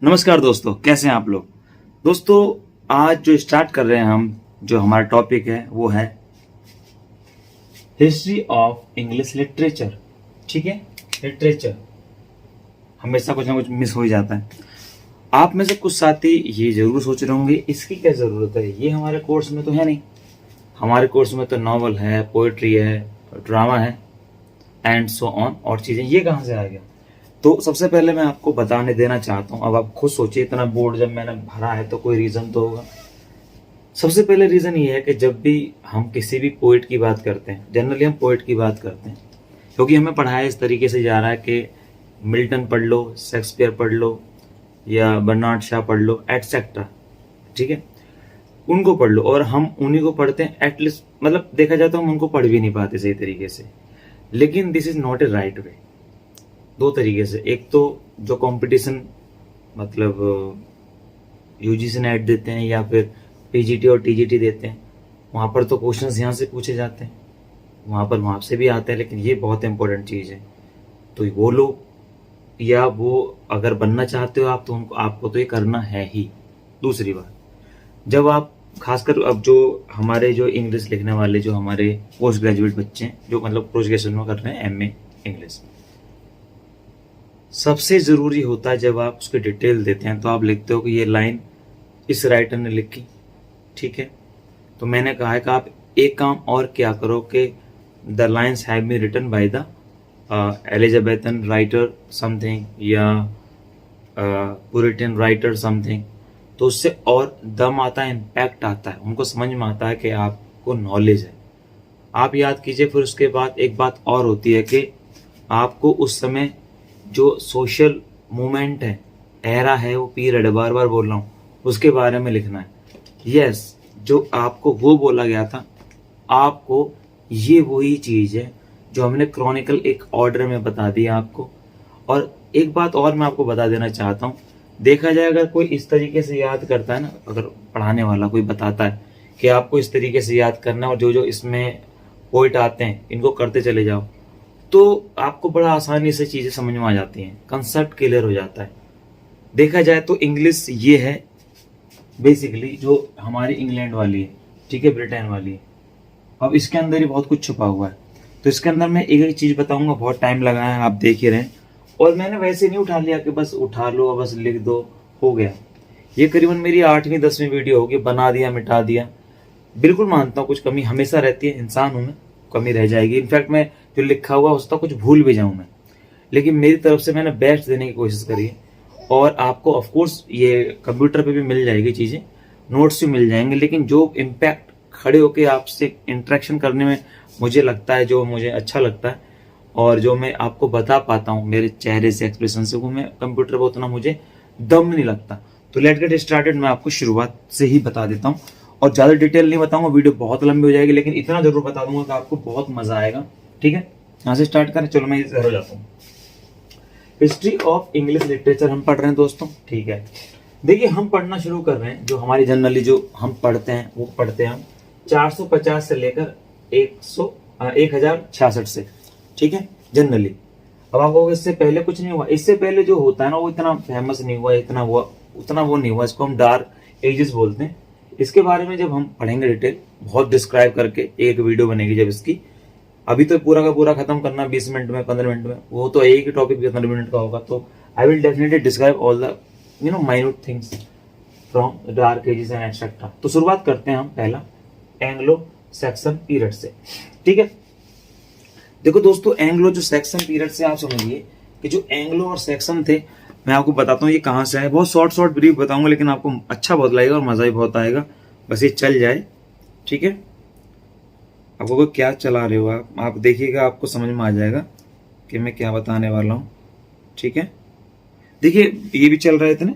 नमस्कार दोस्तों, कैसे हैं आप लोग। दोस्तों, आज जो स्टार्ट कर रहे हैं हम, जो हमारा टॉपिक है वो है हिस्ट्री ऑफ इंग्लिश लिटरेचर। ठीक है, लिटरेचर हमेशा कुछ ना कुछ मिस हो ही जाता है। आप में से कुछ साथी ये जरूर सोच रहे होंगे इसकी क्या जरूरत है, ये हमारे कोर्स में तो है नहीं। हमारे कोर्स में तो नॉवल है, पोएट्री है, ड्रामा है एंड सो ऑन, और चीजें ये कहाँ से आ गया। तो सबसे पहले मैं आपको बताने देना चाहता हूँ। अब आप खुद सोचिए, इतना बोर्ड जब मैंने भरा है तो कोई रीजन तो होगा। सबसे पहले रीजन ये है कि जब भी हम किसी भी पोइट की बात करते हैं, जनरली हम पोइट की बात करते हैं क्योंकि हमें पढ़ाया इस तरीके से जा रहा है कि मिल्टन पढ़ लो, शेक्सपियर पढ़ लो, या बर्नार्ड शॉ पढ़ लो, एटसेट्रा। ठीक है, उनको पढ़ लो, और हम उन्हीं को पढ़ते हैं। एटलीस्ट मतलब देखा जाए तो हम उनको पढ़ भी नहीं पाते सही तरीके से। लेकिन this is not a right way. दो तरीके से, एक तो जो कंपटीशन मतलब यूजीसी नेट देते हैं या फिर पीजीटी और टीजीटी देते हैं, वहाँ पर तो क्वेश्चंस यहाँ से पूछे जाते हैं, वहाँ पर वहाँ से भी आते हैं। लेकिन ये बहुत इंपॉर्टेंट चीज़ है, तो वो लो, या वो अगर बनना चाहते हो आप तो उनको आपको तो ये करना है ही। दूसरी बात, जब आप खासकर अब जो हमारे जो इंग्लिश लिखने वाले जो हमारे पोस्ट ग्रेजुएट बच्चे हैं, जो मतलब पोस्ट ग्रेजुएशन में कर रहे हैं एमए इंग्लिश, सबसे ज़रूरी होता है जब आप उसकी डिटेल देते हैं तो आप लिखते हो कि ये लाइन इस राइटर ने लिखी। ठीक है, तो मैंने कहा है कि आप एक काम और क्या करो कि the lines have been written by the Elizabethan writer something या पुरिटन राइटर समथिंग, तो उससे और दम आता है, इम्पैक्ट आता है, उनको समझ में आता है कि आपको नॉलेज है। आप याद कीजिए। फिर उसके बाद एक बात और होती है कि आपको उस समय जो सोशल मूवमेंट है, एरा है, वो पीरियड है, बार बार बोल रहा हूँ, उसके बारे में लिखना है। यस, जो आपको वो बोला गया था, आपको ये वही चीज़ है जो हमने क्रॉनिकल एक ऑर्डर में बता दिया आपको। और एक बात और मैं आपको बता देना चाहता हूँ, देखा जाए अगर कोई इस तरीके से याद करता है ना, अगर पढ़ाने वाला कोई बताता है कि आपको इस तरीके से याद करना है और जो जो इसमें पॉइंट आते हैं इनको करते चले जाओ, तो आपको बड़ा आसानी से चीज़ें समझ में आ जाती हैं, कंसेप्ट क्लियर हो जाता है। देखा जाए तो इंग्लिश ये है बेसिकली जो हमारी इंग्लैंड वाली है, ठीक है, ब्रिटेन वाली है। अब इसके अंदर ही बहुत कुछ छुपा हुआ है। तो इसके अंदर मैं एक एक चीज़ बताऊंगा, बहुत टाइम लगा है, आप देख ही रहे हैं। और मैंने वैसे नहीं उठा लिया कि बस उठा लो, बस लिख दो, हो गया। ये करीबन मेरी 8वीं 10वीं वीडियो होगी, बना दिया, मिटा दिया। बिल्कुल मानता हूँ कुछ कमी हमेशा रहती है, इंसान हूँ मैं, कमी रह जाएगी। इनफैक्ट मैं जो लिखा हुआ उसका कुछ भूल भी जाऊं मैं, लेकिन मेरी तरफ से मैंने बेस्ट देने की कोशिश करी है। और आपको ऑफ कोर्स ये कंप्यूटर पे भी मिल जाएगी चीज़ें, नोट्स भी मिल जाएंगे, लेकिन जो इम्पैक्ट खड़े होके आपसे इंटरेक्शन करने में मुझे लगता है, जो मुझे अच्छा लगता है और जो मैं आपको बता पाता हूँ मेरे चेहरे से, एक्सप्रेशन से, वो मैं कंप्यूटर पर उतना मुझे दम नहीं लगता। तो लेट गेट स्टार्टेड, मैं आपको शुरुआत से ही बता देता हूँ और ज़्यादा डिटेल नहीं बताऊंगा, वीडियो बहुत लंबी हो जाएगी, लेकिन इतना जरूर बता दूंगा कि आपको बहुत मजा आएगा। ठीक है, यहाँ से स्टार्ट करें। चलो मैं इधर हो जाता हूँ। हिस्ट्री ऑफ इंग्लिश लिटरेचर हम पढ़ रहे हैं दोस्तों। ठीक है, देखिए हम पढ़ना शुरू कर रहे हैं, जो हमारी जनरली जो हम पढ़ते हैं वो पढ़ते हैं हम 450 से लेकर 1066 से। ठीक है, जनरली। अब आपको इससे पहले कुछ नहीं हुआ, इससे पहले जो होता है ना वो इतना फेमस नहीं हुआ, इतना हुआ उतना वो नहीं हुआ, इसको हम डार्क एजेस बोलते हैं। इसके बारे में जब हम पढ़ेंगे डिटेल, बहुत डिस्क्राइब करके एक वीडियो बनेगी जब इसकी। अभी तो पूरा का पूरा खत्म करना 20 मिनट में, 15 मिनट में, वो तो एक ही टॉपिक 15 मिनट का होगा। तो I will definitely describe all the minute things from dark ages and etcetera. तो शुरुआत करते हैं हम पहला एंग्लो सैक्सन पीरियड से। ठीक है, देखो दोस्तों, एंग्लो जो सैक्सन पीरियड से आप समझिए कि जो एंग्लो और सैक्सन थे, मैं आपको बताता हूँ ये कहाँ से आए। बहुत शॉर्ट ब्रीफ बताऊंगा, लेकिन आपको अच्छा बहुत लगेगा और मजा भी बहुत आएगा, बस ये चल जाए। ठीक है, आपको कोई क्या चला रहे हो आप देखिएगा, आपको समझ में आ जाएगा कि मैं क्या बताने वाला हूँ। ठीक है, देखिए ये भी चल रहे थे ना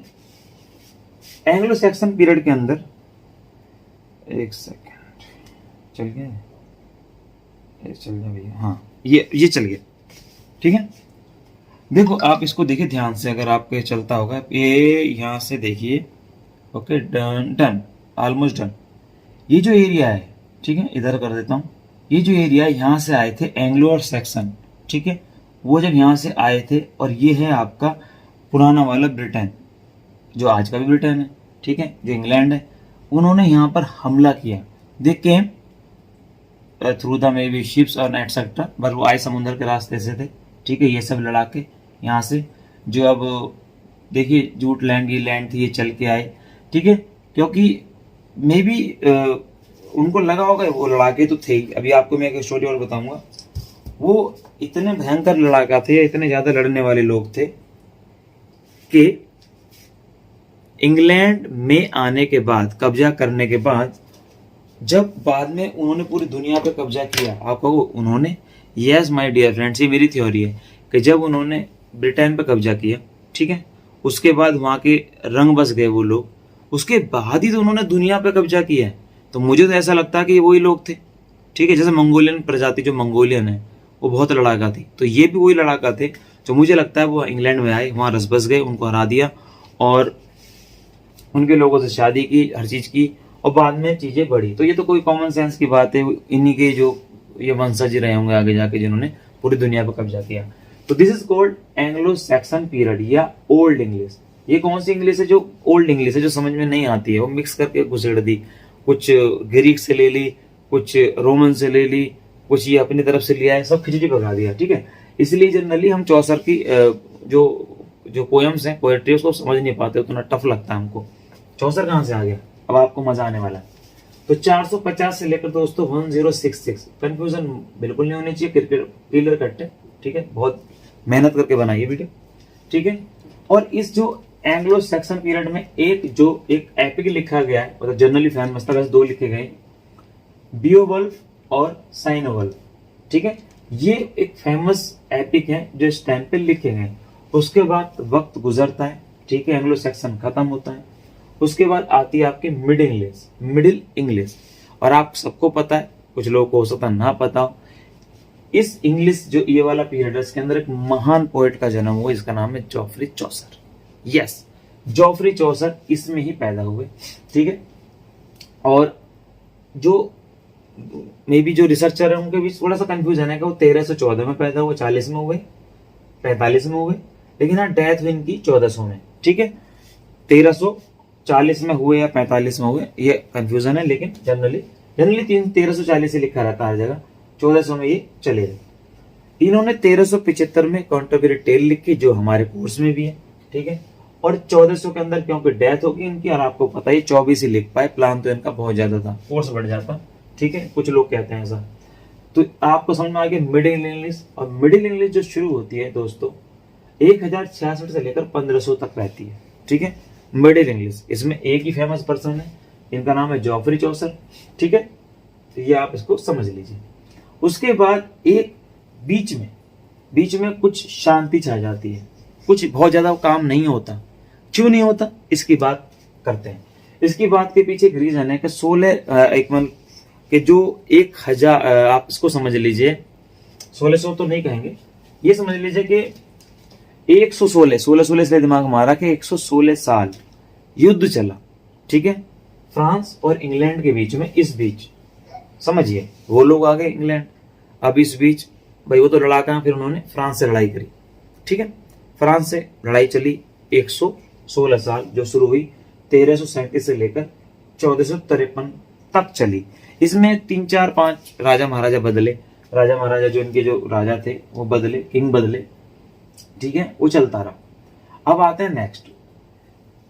एंग्लो सैक्सन पीरियड के अंदर। एक सेकेंड, चल गया, चल गया भैया, हाँ ये चल गया। ठीक है, देखो आप इसको देखिए ध्यान से, अगर आपके चलता होगा ये, यहाँ से देखिए। Okay, done, almost done. ये जो एरिया है, ठीक है, इधर कर देता हूँ। ये जो एरिया यहाँ से आए थे एंग्लो और सैक्सन, ठीक है, वो जब यहाँ से आए थे, और ये है आपका पुराना वाला ब्रिटेन। जो आज का भी ब्रिटेन है, ठीक है, जो इंग्लैंड है, उन्होंने यहाँ पर हमला किया। They came through the maybe ships और एटसेट्रा, बट वो आए समुद्र के रास्ते से थे, ठीक है। ये सब लड़ा के यहाँ से जो अब देखिए जूट लैंड, ये लैंड थी, ये चल के आए, ठीक है, क्योंकि मे बी उनको लगा होगा वो लड़ाके तो थे ही। अभी आपको मैं एक स्टोरी और बताऊंगा। वो इतने भयंकर लड़ाका थे, इतने ज्यादा लड़ने वाले लोग थे कि इंग्लैंड में आने के बाद, कब्जा करने के बाद, जब बाद में उन्होंने पूरी दुनिया पे कब्जा किया, आप कहो उन्होंने, यस माय डियर फ्रेंड्स, ये मेरी थ्योरी है कि जब उन्होंने ब्रिटेन पे कब्जा किया, ठीक है, उसके बाद वहां के रंग बस गए वो लोग, उसके बाद ही तो उन्होंने दुनिया पे कब्जा किया है। तो मुझे तो ऐसा लगता है कि ये वही लोग थे, ठीक है। जैसे मंगोलियन प्रजाति, जो मंगोलियन है, वो बहुत लड़ाका थी, तो ये भी वही लड़ाका थे जो मुझे लगता है वो इंग्लैंड में आए, वहां रस बस गए, उनको हरा दिया और उनके लोगों से शादी की, हर चीज की, और बाद में चीजें बढ़ी। तो ये तो कोई कॉमन सेंस की बात है, इन्हीं के जो ये वंशज रहे होंगे आगे जाके जिन्होंने पूरी दुनिया पर कब्जा किया। तो this is called Anglo Saxon period या ओल्ड इंग्लिश। ये कौन सी इंग्लिश है? जो ओल्ड इंग्लिश है, जो समझ में नहीं आती है, वो मिक्स करके घुसेड़ दी, कुछ ग्रीक से ले ली, कुछ रोमन से ले ली, कुछ ये अपनी तरफ से लिया है, सब खिचड़ी पका दिया, ठीक है। इसलिए जनरली हम चौसर की जो पोएम्स हैं, पोएट्री, उसको समझ नहीं पाते, उतना टफ लगता है हमको। चौसर कहाँ से आ गया? अब आपको मजा आने वाला है। तो 450 से लेकर दोस्तों 1066, कंफ्यूजन बिल्कुल नहीं होनी चाहिए, क्लियर कट है, ठीक है। बहुत मेहनत करके बनाई वीडियो, ठीक है। और इस जो एंग्लो सैक्सन पीरियड में एक एपिक लिखा गया है, मतलब जनरली फेमस था, वैसे 2 लिखे गए, बियोवल्फ और साइनोवल्फ, ठीक है। ये एक फेमस एपिक है जो स्टैम्प पे लिखे गए। उसके बाद वक्त गुजरता है, ठीक है, एंग्लो सैक्सन खत्म होता है, उसके बाद आती है आपकी मिडिल इंग्लिश। और आप सबको पता है, कुछ लोगों को हो सकता है ना पता हो, इस इंग्लिश जो ये वाला पीरियड है, इसके अंदर एक महान पोएट का जन्म हुआ, इसका नाम है जॉफ्री चौसर। यस, जॉफ्री चौसर इसमें ही पैदा हुए, ठीक है। और जो मे बी जो रिसर्चर है उनके बीच थोड़ा सा कंफ्यूजन है कि वो 1314 में पैदा हुए, 40 में हुए, 45 में हुए, लेकिन हाँ डेथ हुई इनकी 1400 में, ठीक है। 1340 में हुए या 45 में हुए, ये कंफ्यूजन है, लेकिन जनरली 1340 से लिखा रहता है हर जगह, 1400 में ये चले गए। इन्होंने 1375 में कॉन्टेम्परेरी टेल लिखी, जो हमारे कोर्स में भी है, ठीक है। और 1400 के अंदर क्योंकि डेथ होगी इनकी, और आपको पता ही 24 ही लिख पाए, प्लान तो इनका बहुत ज्यादा था, कोर्स बढ़ जाता, ठीक है, कुछ लोग कहते हैं ऐसा। तो आपको समझ में आ गया मिडिल इंग्लिश। और मिडिल इंग्लिश जो शुरू होती है दोस्तों 1066 से लेकर 1500 तक रहती है, ठीक है, मिडिल इंग्लिश। इसमें एक ही फेमस पर्सन है, इनका नाम है जॉफ्री चौसर, ठीक है। तो ये आप इसको समझ लीजिए। उसके बाद एक बीच में कुछ शांति छा जाती है, कुछ बहुत ज्यादा काम नहीं होता। क्यों नहीं होता, इसकी बात करते हैं। इसकी बात के पीछे एक रीजन है कि 16 कि जो 1000, आप इसको समझ लीजिए, 1600 तो नहीं कहेंगे, ये समझ लीजिए कि 16 इसलिए दिमाग मारा कि 116 साल युद्ध चला, ठीक है, फ्रांस और इंग्लैंड के बीच में। इस बीच समझिए वो लोग आ गए इंग्लैंड, अब इस बीच भाई वो तो लड़ाका, फिर उन्होंने फ्रांस से लड़ाई करी, ठीक है। फ्रांस से लड़ाई चली 116 साल, जो शुरू हुई 1337 से लेकर 1453 तक चली। इसमें 3 4 5 राजा महाराजा बदले, राजा महाराजा जो इनके जो राजा थे वो बदले, किंग बदले, ठीक है, वो चलता रहा। अब आते हैं नेक्स्ट,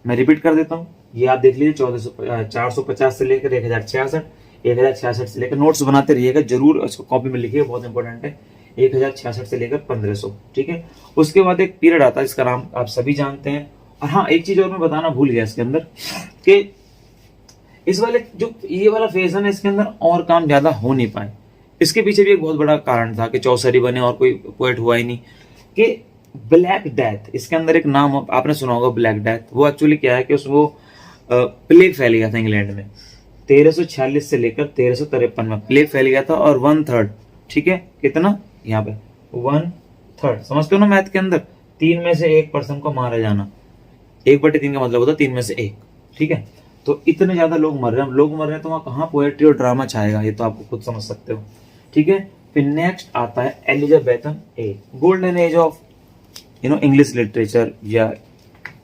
मैं रिपीट कर देता हूं, ये आप देख लीजिए 450 से लेकर 1066 से लेकर, नोट्स बनाते रहिएगा जरूर, उसको कॉपी में लिखिए, बहुत इंपॉर्टेंट है। 1066 से लेकर 1500, ठीक है। उसके बाद एक पीरियड आता है, इसका नाम आप सभी जानते हैं। और हाँ, एक चीज और मैं बताना भूल गया इसके अंदर, कि इस वाले जो ये वाला फेज है ना, इसके अंदर और काम ज्यादा हो नहीं पाए। इसके पीछे भी एक बहुत बड़ा कारण था कि चौसरी बने और कोई पोएट हुआ ही नहीं। कि ब्लैक डेथ, इसके अंदर एक नाम आपने सुना होगा, ब्लैक डेथ। वो एक्चुअली क्या है कि वो प्लेग फैल गया था इंग्लैंड में 1346 से लेकर 1353 में प्लेग फैल गया था। और 1/3, ठीक है, कितना यहाँ पे 1/3, समझते हो ना मैथ के अंदर, 3 में से 1 पर्सन को मारा जाना, 1/3 का मतलब होता है 3 में से 1, ठीक है। तो इतने ज्यादा लोग मर रहे हैं, तो वहां कहाँ पोएट्री और ड्रामा छाएगा, ये तो आपको खुद समझ सकते हो, ठीक है। फिर नेक्स्ट आता है Elizabethan age, golden age of English literature या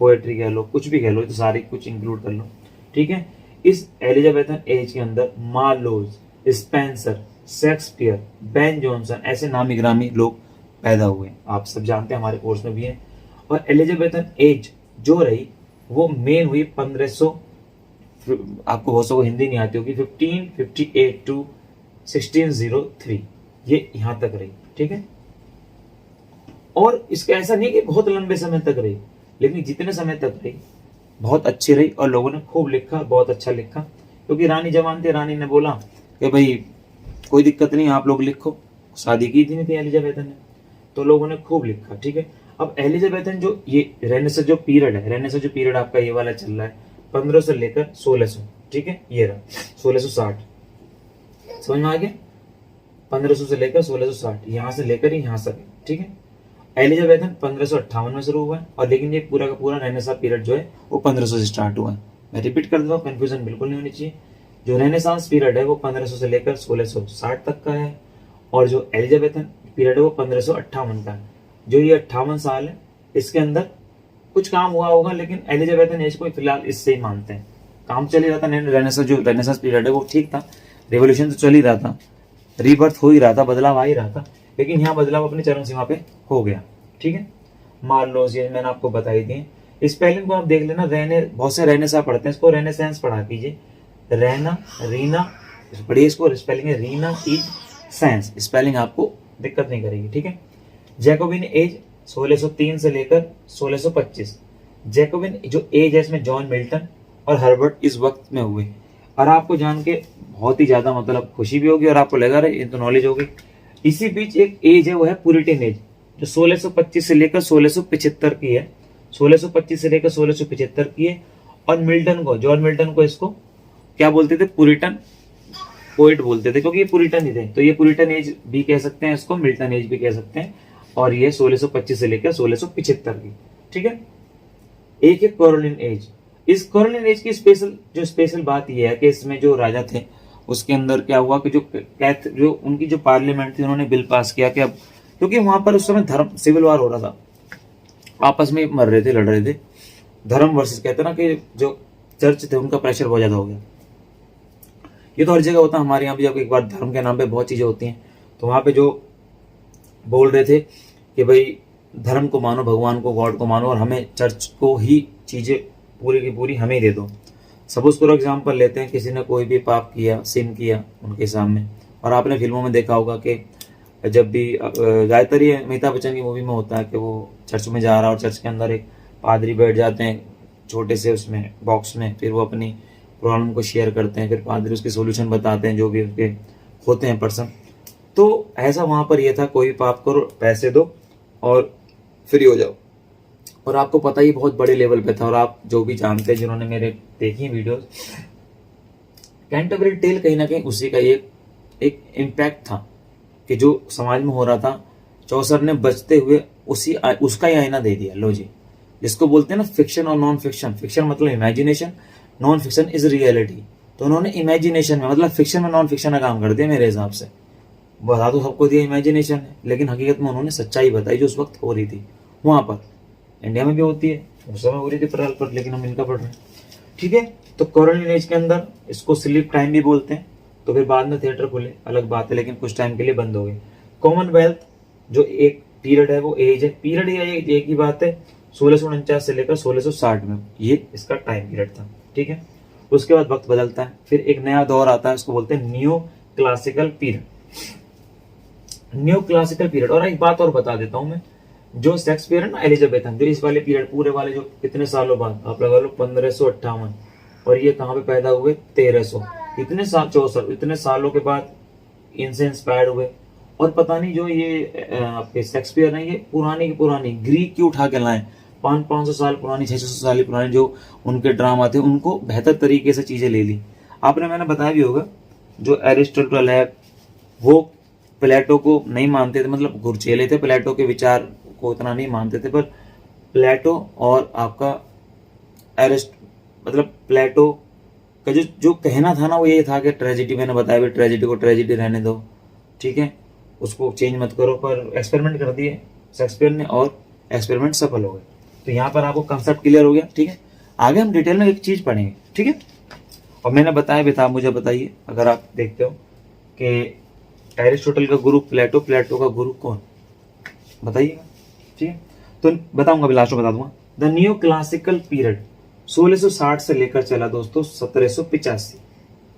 पोएट्री कह लो, कुछ भी कह लो, तो सारी कुछ इंक्लूड कर लो, ठीक है। इस एलिजाबेथन एज के अंदर Marlowe's, Spencer, Shakespeare, Ben Jonson ऐसे नामी गिरामी लोग पैदा हुए, आप सब जानते हैं, हमारे कोर्स में भी है। और एलिजाबेथन एज जो रही वो मेन हुई 1500, आपको बहुत को हिंदी नहीं आती होगी, 1558 टू 1603, ये यहां तक रही, ठीक है। और इसका ऐसा नहीं कि बहुत लंबे समय तक रही, लेकिन जितने समय तक रही बहुत अच्छी रही और लोगों ने खूब लिखा, बहुत अच्छा लिखा, क्योंकि रानी जवान थी, रानी ने बोला कि भाई कोई दिक्कत नहीं, आप लोग लिखो। शादी की थी नहीं थी एलिजाबेथन ने, तो लोगों ने खूब लिखा, ठीक है। अब एलिजाबेथन जो ये रेनेसां जो पीरियड है, रेनेसां जो पीरियड आपका ये वाला चल रहा है 1500 से लेकर 1600, ठीक है, ये रहा 1660, समझ में आ गया, 1500 से लेकर 1660, यहां से लेकर यहां से, ठीक है। एलिजाबेथन 1558 में शुरू हुआ है, और लेकिन ये पूरा का पूरा रेनेसां पीरियड जो है वो 1500 से स्टार्ट हुआ है। मैं रिपीट कर देता हूँ, कंफ्यूजन बिल्कुल नहीं होनी चाहिए। जो रेनेसांस पीरियड है वो 1500 से लेकर 1660 तक का है, और जो एलिजाबेथन पीरियड है वो 1558 का है। जो ये 58 साल है, इसके अंदर कुछ काम हुआ होगा, लेकिन एलिजाबेथन एज को फिलहाल इससे ही मानते हैं। काम चल ही रहा था, रेनेसां जो रेनेसांस पीरियड है वो ठीक था, रेवोल्यूशन तो चल ही रहा था, रीबर्थ हो ही रहा था, बदलाव आ ही रहा था, लेकिन यहाँ बदलाव अपनी चरम सीमा पे हो गया, ठीक है। मार्लोस ये मैंने आपको बताई दी। स्पेलिंग को आप देख लेना, बहुत से रेनेसां पढ़ते हैं, इसको रेनेसेंस पढ़ा कीजिए, रेना रीना पढ़िए, इसको स्पेलिंग है रीना इज सेंस, स्पेलिंग आपको दिक्कत नहीं करेगी, ठीक है। जैकोबिन एज 1603 से लेकर 1625, जैकोबिन जो एज है इसमें जॉन मिल्टन और हर्बर्ट इस वक्त में हुए। और आपको जान के बहुत ही ज्यादा मतलब खुशी भी होगी और आपको लगा रहे ये तो नॉलेज होगी। इसी बीच एक एज है वो है पुरिटन एज, जो 1625 से लेकर 1675 की है, 1625 से लेकर 1675 की है। और मिल्टन को, जॉन मिल्टन को इसको क्या बोलते थे, पुरिटन पोइट बोलते थे, क्योंकि ये पुरिटन ही थे, तो ये पुरिटन एज भी कह सकते हैं, इसको मिल्टन एज भी कह सकते हैं। और ये 1625 से लेकर 1675 की, ठीक है। एक है कैरोलिन एज। इस कैरोलिन एज की स्पेशल बात यह है कि इसमें जो राजा थे उसके अंदर क्या हुआ कि जो उनकी जो पार्लियामेंट थी उन्होंने बिल पास किया कि अब, क्योंकि वहां पर उस समय धर्म सिविल वार हो रहा था, आपस में मर रहे थे, लड़ रहे थे, धर्म वर्सेस कहते ना कि जो चर्च थे उनका प्रेशर बहुत ज्यादा हो गया। ये तो हर जगह होता है, हमारे यहाँ भी जब एक बार धर्म के नाम पे बहुत चीजें होती हैं, तो वहां पे जो बोल रहे थे कि भाई धर्म को मानो, भगवान को, गॉड को मानो, और हमें चर्च को ही चीजें पूरी की पूरी हमें ही दे दो। सपोज फॉर एग्जाम्पल लेते हैं, किसी ने कोई भी पाप किया, सिन किया उनके सामने, और आपने फिल्मों में देखा होगा कि जब भी ज्यादातर ये अमिताभ बच्चन की मूवी में होता है कि वो चर्च में जा रहा है और चर्च के अंदर एक पादरी बैठ जाते हैं छोटे से उसमें बॉक्स में, फिर वो अपनी प्रॉब्लम को शेयर करते हैं, फिर पादरी उसके सोल्यूशन बताते हैं जो भी उसके होते हैं पर्सन। तो ऐसा वहां पर यह था, कोई पाप करो, पैसे दो और फ्री हो जाओ। और आपको पता ही बहुत बड़े लेवल पे था, और आप जो भी जानते हैं जिन्होंने मेरे देखी वीडियोस, कैंटरबरी टेल कहीं ना कहीं उसी का एक इम्पैक्ट था कि जो समाज में हो रहा था, चौसर ने बचते हुए उसका ही आईना दे दिया। लो जी, जिसको बोलते हैं ना फिक्शन और नॉन फिक्शन, फिक्शन मतलब imagination, non fiction is reality. तो उन्होंने इमेजिनेशन में मतलब फिक्शन में नॉन फिक्शन का काम कर दिया मेरे हिसाब से। बता तो सबको दिया इमेजिनेशन है, लेकिन हकीकत में उन्होंने सच्चाई बताई जो उस वक्त हो रही थी वहां पर। इंडिया में भी होती है, उस समय हो रही थी फिलहाल पर, लेकिन हम इनका पढ़ रहे हैं, ठीक है। तो कैरोलिन एज के अंदर इसको स्लीप टाइम भी बोलते हैं। तो फिर बाद में थिएटर खुले, अलग बात है, लेकिन कुछ टाइम के लिए बंद हो गए। कॉमनवेल्थ जो एक पीरियड है वो एज है, पीरियड एक ही बात है, 1649 से लेकर 1660 में ये इसका टाइम पीरियड था, ठीक है। उसके बाद वक्त बदलता है, फिर एक नया दौर आता है, उसको बोलते हैं new classical period. New classical period. और एक बात और बता देता हूं मैं, जो शेक्सपियर है ना, एलिजाबेथन, जो इस वाले पीरियड पूरे वाले जो कितने सालों बाद, आप लगा लो 1558, और ये कहाँ पे पैदा हुए, 1300, इतने साल 64, इतने सालों के बाद इनसे इंस्पायर्ड हुए। और पता नहीं जो ये आपके शेक्सपियर है, ये पुरानी की पुरानी ग्रीक की उठा के लाए, 500 साल पुरानी, 600 साल पुरानी जो उनके ड्रामा थे, उनको बेहतर तरीके से चीजें ले ली। आपने मैंने बताया भी होगा, जो एरिस्टोटल है वो प्लेटो को नहीं मानते थे, मतलब गुरचेले थे, प्लेटो के विचार को इतना नहीं मानते थे। पर प्लेटो और आपका मतलब प्लेटो का जो कहना था ना, वो ये था कि ट्रेजिडी, मैंने बताया भी, ट्रेजिडी को ट्रेजिडी रहने दो, ठीक है, उसको चेंज मत करो। पर एक्सपेरिमेंट कर दिए शेक्सपियर ने और एक्सपेरिमेंट सफल हो गए। तो यहाँ पर आपको कंसेप्ट क्लियर हो गया। ठीक है, आगे हम डिटेल में एक चीज पढ़ेंगे। ठीक है, और मैंने बताया भी था, मुझे बताइए अगर आप देखते हो कि एरिस्टोटल का गुरु प्लेटो, प्लेटो का गुरु कौन, बताइएगा। ठीक है, तो बताऊंगा अभी, लास्ट में बता दूंगा। द न्यू क्लासिकल पीरियड 1660 से लेकर चला दोस्तों 1785।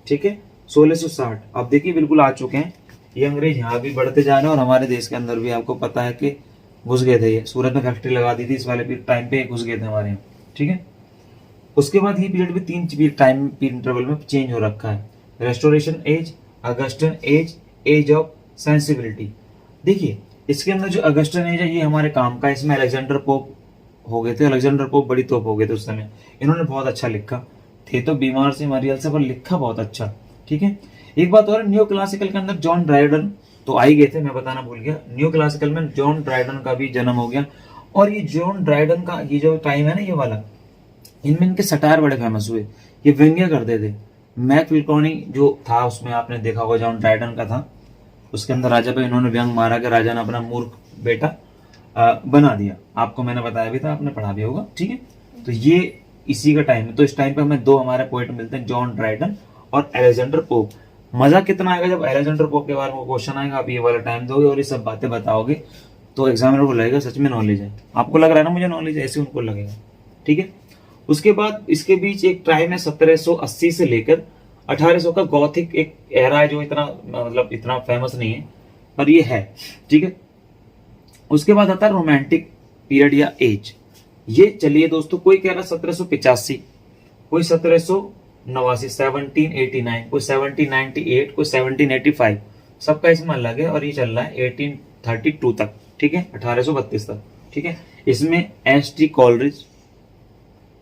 ठीक है, 1660। अब देखिए बिल्कुल आ चुके हैं ये अंग्रेज, यहाँ भी बढ़ते जा रहे हैं और हमारे देश के अंदर भी आपको पता है कि घुस गए थे। ये सूरत में फैक्ट्री लगा दी थी, इस वाले टाइम पे घुस गए थे हमारे यहाँ। ठीक है, उसके बाद ये पीरियड भी 3 टाइम इंटरवल में चेंज हो रखा है। Restoration age, Augustan age, age of sensibility. देखिए इसके अंदर जो अगस्टन एज है ये हमारे काम का, इसमें अलेक्जेंडर पोप हो गए थे। अलेक्जेंडर पोप बड़ी तोप हो गए थे उस समय, इन्होंने बहुत अच्छा लिखा, थे तो बीमार से मरियल से, पर लिखा बहुत अच्छा। ठीक है, एक बात और, न्यू क्लासिकल के अंदर जॉन ड्राइडन तो आ ही गए थे, मैं बताना भूल गया। न्यू क्लासिकल में जॉन ड्राइडन का भी जन्म हो गया। और ये जॉन ड्राइडन का ये जो टाइम है ना, ये वाला, इनमें इनके सटायर बड़े फेमस हुए, ये व्यंग्य करते थे। मैक फिल्कोनी जो था उसमें आपने देखा होगा, जॉन ड्राइडन का था, उसके अंदर राजा पे इन्होंने व्यंग मारा कि राजा ने अपना मूर्ख बेटा बना दिया। आपको मैंने बताया भी था, आपने पढ़ा भी होगा। ठीक है, तो ये इसी का टाइम है। तो इस टाइम पे हमें दो हमारे पोएट मिलते हैं, जॉन ड्राइडन और अलेक्जेंडर पोप। मजा कितना आएगा जब अलेक्जेंडर पोप के बारे में क्वेश्चन आएगा, आप ये वाला टाइम दोगे और ये सब बातें बताओगे, तो एग्जामिनर को लगेगा सच में नॉलेज है। आपको लग रहा है ना मुझे नॉलेज है, ऐसे उनको लगेगा। ठीक है, उसके बाद इसके बीच एक टाइम है 1780 से लेकर 1800 का गॉथिक एक एरा है, जो इतना मतलब इतना फेमस नहीं है, पर ये है। ठीक है, उसके बाद आता है रोमांटिक पीरियड या एज। ये चलिए दोस्तों, कोई कह रहा 1785, कोई 1789, 1789, कोई 1798, कोई 1785, सबका इसमें अलग है। और ये चल रहा है 1832 तक। ठीक है, 1832 तक। ठीक है, इसमें ST. Coleridge,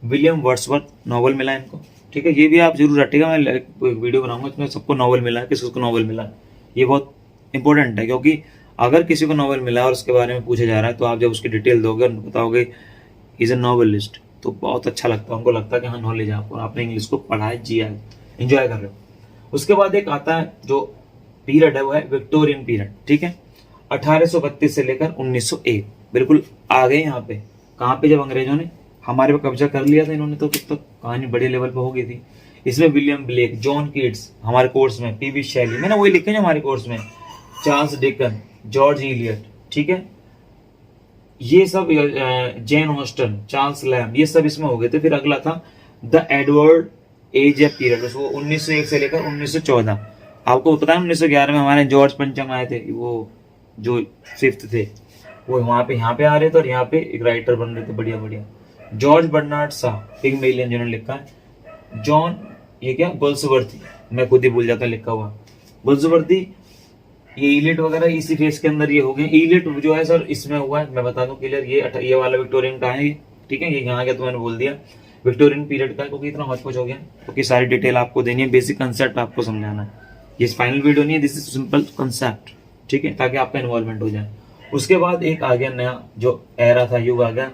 William Wordsworth Nobel मिला इनको। ठीक है, ये भी आप जरूर रटिएगा, मैं एक वीडियो बनाऊंगा इसमें सबको नोबेल मिला है, किसको नोबेल मिला है, ये बहुत इंपॉर्टेंट है। क्योंकि अगर किसी को नोबेल मिला और उसके बारे में पूछा जा रहा है, तो आप जब उसकी डिटेल दोगे और बताओगे इज ए नोवेलिस्ट, तो बहुत अच्छा लगता है, उनको लगता है कि हाँ नॉलेज है आपको, आपने इंग्लिश को पढ़ा है, जिया है, एंजॉय कर रहे हो। उसके बाद एक आता है जो पीरियड है, वो है विक्टोरियन पीरियड। ठीक है, 1832 से लेकर 1901, बिल्कुल आ गए यहाँ पे। कहाँ पे, जब अंग्रेजों ने हमारे पे कब्जा कर लिया था इन्होंने, तो तब तक कहानी बड़े लेवल पे हो गई थी। इसमें विलियम ब्लेक, जॉन कीट्स हमारे कोर्स में, पीबी शैली, मैंने वही लिखे हमारे कोर्स में, चार्ल्स डिकन, जॉर्ज इलियट। ठीक है, ये सब, जेन ऑस्टन, चार्ल्स लैम्ब, ये सब इसमें हो गए थे। फिर अगला था द एडवर्ड एज पीरियड, उसको 1901 से लेकर 1914। आपको पता है 1911 में हमारे जॉर्ज पंचम आए थे, वो जो फिफ्थ थे, वो वहां पे यहाँ पे आ रहे थे और यहाँ पे एक राइटर बन रहे थे बढ़िया बढ़िया। जॉर्ज बर्नार्ड शॉ, पिग्मेलियन, जिन्होंने लिखा है। जॉन, ये क्या, गोल्सवर्थी, मैं खुद ही भूल जाता लिखा हुआ, गोल्सवर्थी। ये इलिट वगैरह इसी फेस के अंदर ये हो गए। इलिट जो है सर इसमें हुआ है, मैं बता दूं क्लियर, ये वाला विक्टोरियन का है। ठीक है, ये यहाँ गया तो मैंने बोल दिया विक्टोरियन पीरियड का, क्योंकि इतना हौच-पौच हो गया, क्योंकि सारी डिटेल आपको देनी है, बेसिक कंसेप्ट आपको समझाना है। ये फाइनल वीडियो नहीं है, दिस इज सिंपल कंसेप्ट। ठीक है, ताकि आपका इन्वॉल्वमेंट हो जाए। उसके बाद एक आ गया नया जो एरा था, युग आ गया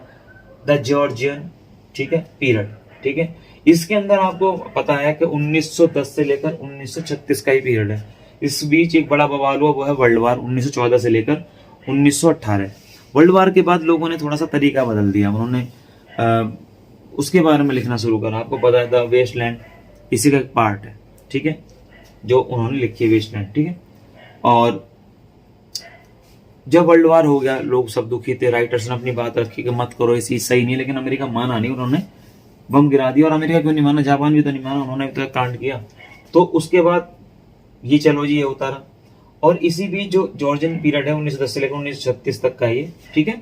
द जॉर्जियन, ठीक है, पीरियड। ठीक है, इसके अंदर आपको पता है कि 1910 से लेकर 1936 का ही पीरियड है। इस बीच एक बड़ा बवाल हुआ, वो है वर्ल्ड वार 1914 से लेकर 1918। वर्ल्ड वार के बाद लोगों ने थोड़ा सा तरीका बदल दिया, उन्होंने उसके बारे में लिखना शुरू करा। आपको पता है द वेस्टलैंड इसी का एक पार्ट है। ठीक है, जो उन्होंने लिखी है वेस्टलैंड। ठीक है, और जब वर्ल्ड वार हो गया, लोग सब दुखी थे, राइटर्स ने अपनी बात रखी कि मत करो, ऐसी सही नहीं, लेकिन अमेरिका माना नहीं, उन्होंने बम गिरा दिया। और अमेरिका क्यों नहीं माना, जापान भी तो नहीं माना, उन्होंने भी तो कांड किया। तो उसके बाद ये चलो जी ये उतारा। और इसी बीच जो जॉर्जियन पीरियड है 1910 से लेकर 1936 तक का ये। ठीक है,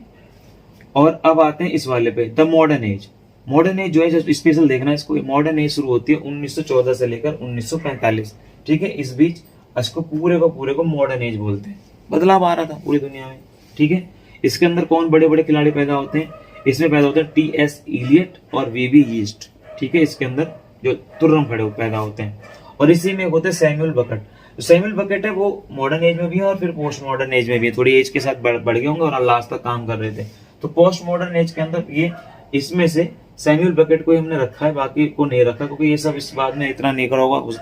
और अब आते हैं इस वाले पे, the modern age. Modern age जो है स्पेशल देखना है इसको, मॉडर्न एज शुरू होती है 1914 से लेकर 1945। ठीक है, इस बीच इसको पूरे को मॉडर्न एज बोलते हैं। बदलाव आ रहा था पूरी दुनिया में। ठीक है, इसके अंदर कौन बड़े बड़े खिलाड़ी पैदा होते हैं, इसमें पैदा होते हैं टी.एस. इलियट और वी.बी. यीस्ट। ठीक है, इसके अंदर जो तुर्रम खड़े पैदा होते हैं। और इसी में होते हैं सैमुअल बकेट। सैमुअल बकेट है वो मॉडर्न एज में भी है और फिर पोस्ट मॉडर्न एज में भी है, थोड़ी एज के साथ बढ़ गए होंगे और लास्ट तक काम कर रहे थे। तो पोस्ट मॉडर्न एज के अंदर ये, इसमें से सैमुअल बकेट को हमने रखा है, बाकी को नहीं रखा, क्योंकि ये सब इस बाद में इतना नहीं करा होगा, उस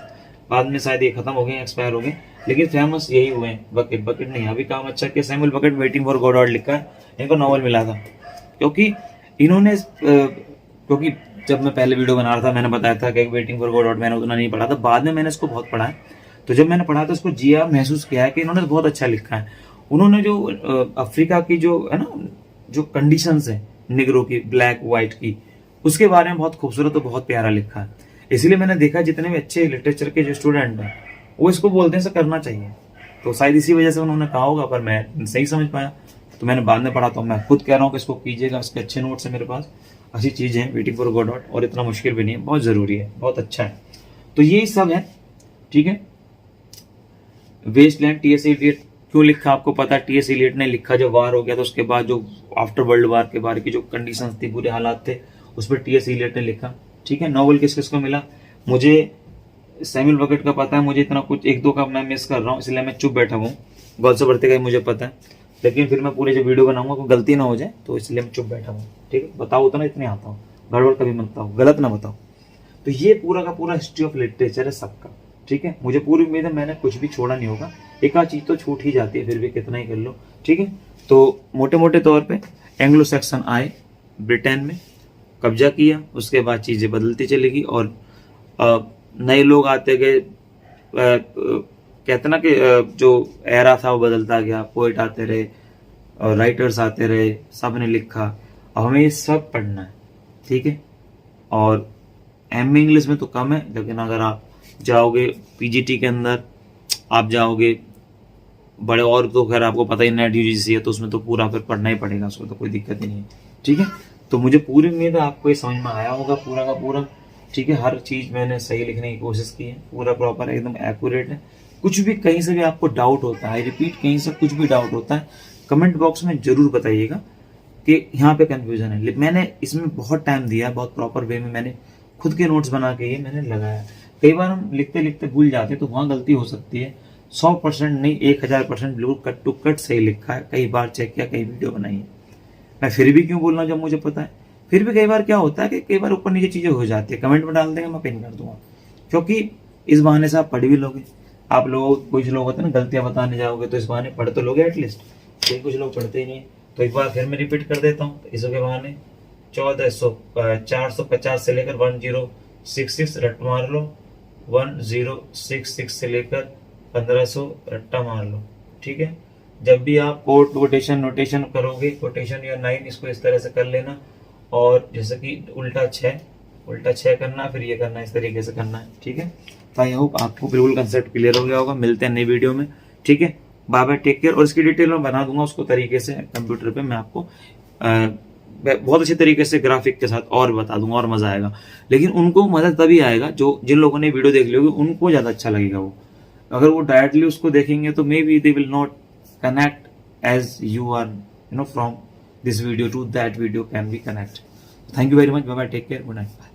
बाद में शायद ये खत्म हो गए, एक्सपायर हो गए, लेकिन फेमस यही हुए हैं। बकेट नहीं, अभी काम अच्छा किया। Samuel bucket waiting for God लिखा है, इनको नॉवल मिला था, क्योंकि इन्होंने क्योंकि जब मैं पहले वीडियो बना रहा था मैंने बताया था कि वेटिंग फॉर गॉड मैंने उतना नहीं पढ़ा था, बाद में मैंने इसको बहुत पढ़ा है। तो जब मैंने पढ़ा था इसको जिया महसूस किया है कि इन्होंने बहुत अच्छा लिखा है। उन्होंने जो अफ्रीका की जो है ना जो कंडीशंस है निगरों की, ब्लैक व्हाइट की, उसके बारे में बहुत खूबसूरत और बहुत प्यारा लिखा है। इसलिए मैंने देखा जितने भी अच्छे लिटरेचर के जो स्टूडेंट हैं वो इसको बोलते हैं इसे करना चाहिए। तो शायद इसी वजह से उन्होंने कहा होगा, पर मैं सही समझ पाया तो मैंने बाद में पढ़ा। तो मैं खुद कह रहा हूँ कि इसको कीजिएगा, इसके अच्छे नोट्स है मेरे पास, अच्छी चीज़ है वेटिंग फॉर गॉड, और इतना मुश्किल भी नहीं है, बहुत ज़रूरी है, बहुत अच्छा है। तो ये सब है, ठीक है। Westland T.S.. इलियट क्यों लिखा आपको पता है। टी.एस. इलियट ने लिखा जब वार हो गया तो उसके बाद जो आफ्टर वर्ल्ड वार के बारे की जो कंडीशंस थी, बुरे हालात थे, उस पर टी.एस. इलियट ने लिखा, ठीक है। नॉवल किस किस को मिला, मुझे सैमुअल बकेट का पता है, मुझे इतना कुछ एक दो का मैं मिस कर रहा हूँ, इसलिए मैं चुप बैठा हूँ। गॉड से बढ़ते गए मुझे पता है, लेकिन फिर मैं पूरे जो वीडियो बनाऊंगा कोई गलती ना हो जाए तो इसलिए मैं चुप बैठा हूँ, ठीक है। बताओ तो ना इतने आता हूँ, गड़बड़ कभी मत बताओ, गलत ना बताओ। तो ये पूरा का पूरा हिस्ट्री ऑफ लिटरेचर है सबका, ठीक है। मुझे पूरी उम्मीद है मैंने कुछ भी छोड़ा नहीं होगा, एक आध चीज तो छूट ही जाती है, फिर भी कितना ही कर लो, ठीक है। तो मोटे मोटे तौर पे एंग्लो सैक्सन आए, ब्रिटेन में कब्जा किया, उसके बाद चीजें बदलती चलेगी और नए लोग आते गए, कहते ना कि जो एरा था वो बदलता गया, पोइट आते रहे और राइटर्स आते रहे, सब ने लिखा। अब हमें ये सब पढ़ना है, ठीक है। और एमए इंग्लिश में तो कम है, लेकिन अगर आप जाओगे पीजीटी के अंदर, आप जाओगे बड़े, और तो खैर आपको पता ही नेट यूजीसी है तो उसमें तो पूरा फिर पढ़ना ही पड़ेगा, उसमें तो कोई दिक्कत ही नहीं है, ठीक है। तो मुझे पूरी उम्मीद है आपको ये समझ में आया होगा पूरा का पूरा, ठीक है। हर चीज मैंने सही लिखने की कोशिश की है, पूरा प्रॉपर एकदम एक्यूरेट है। कुछ भी कहीं से भी आपको डाउट होता है, रिपीट कहीं से कुछ भी डाउट होता है, कमेंट बॉक्स में जरूर बताइएगा कि यहाँ पे कंफ्यूजन है। मैंने इसमें बहुत टाइम दिया, बहुत प्रॉपर वे में मैंने खुद के नोट्स बना के ये मैंने लगाया। कई बार हम लिखते लिखते भूल जाते हैं तो वहां गलती हो सकती है, 100% नहीं 1000% बिल्कुल कट टू कट सही लिखा है। कई बार चेक किया, कई वीडियो बनाई है, मैं फिर भी क्यों बोल रहा हूँ जब मुझे पता है। फिर भी कई बार क्या होता है कि कई बार ऊपर नीचे चीजें हो जाती है, कमेंट में डाल देंगे, मैं पिन कर दूंगा, क्योंकि इस बहाने से आप पढ़ भी लोगे। आप लोग कुछ लोग होते हैं ना गलतियां बताने जाओगे तो इस बहाने पढ़ तो लोगे एटलीस्ट, लेकिन कुछ लोग पढ़ते ही नहीं। तो एक बार फिर मैं रिपीट कर देता हूँ, इस के बहाने 450 से लेकर 1066 रट मार लो, 1066 से लेकर 1500 रट्टा मार लो, ठीक है। जब भी आप कोटेशन नोटेशन करोगे, कोटेशन या 9 इसको इस तरह से कर लेना, और जैसे कि उल्टा 6 करना, फिर ये करना, इस तरीके से करना है, ठीक है। तो आई होप आपको बिल्कुल कंसेप्ट क्लियर हो गया होगा। मिलते हैं नई वीडियो में, ठीक है। Bye bye, take care. और इसकी डिटेल मैं बना दूंगा उसको तरीके से कंप्यूटर पे, मैं आपको बहुत अच्छे तरीके से ग्राफिक के साथ और बता दूंगा, और मजा आएगा। लेकिन उनको मजा तभी आएगा जो जिन लोगों ने वीडियो देख ली होगी, उनको ज्यादा अच्छा लगेगा वो। अगर वो डायरेक्टली उसको देखेंगे तो may be they will not connect as you are, from this video to that video can be connect. Thank you very much. Bye bye. Take care. Good night. Bye.